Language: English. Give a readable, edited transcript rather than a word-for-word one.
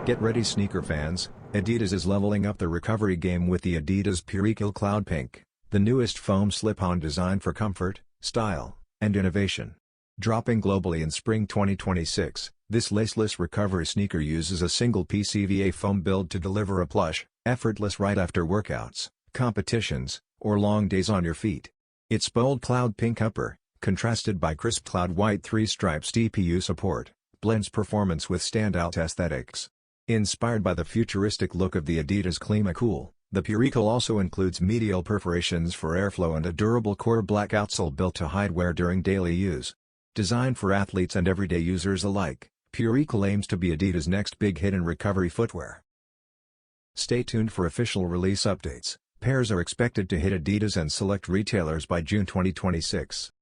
Get ready sneaker fans, Adidas is leveling up the recovery game with the Adidas Purechill Cloud Pink, the newest foam slip-on designed for comfort, style, and innovation. Dropping globally in spring 2026, this laceless recovery sneaker uses a single PCVA foam build to deliver a plush, effortless ride after workouts, competitions, or long days on your feet. Its bold cloud pink upper, contrasted by crisp cloud white 3-stripes TPU support, blends performance with standout aesthetics. Inspired by the futuristic look of the Adidas ClimaCool, the Purechill also includes medial perforations for airflow and a durable core black outsole built to hide wear during daily use. Designed for athletes and everyday users alike, Purechill aims to be Adidas' next big hit in recovery footwear. Stay tuned for official release updates. Pairs are expected to hit Adidas and select retailers by June 2026.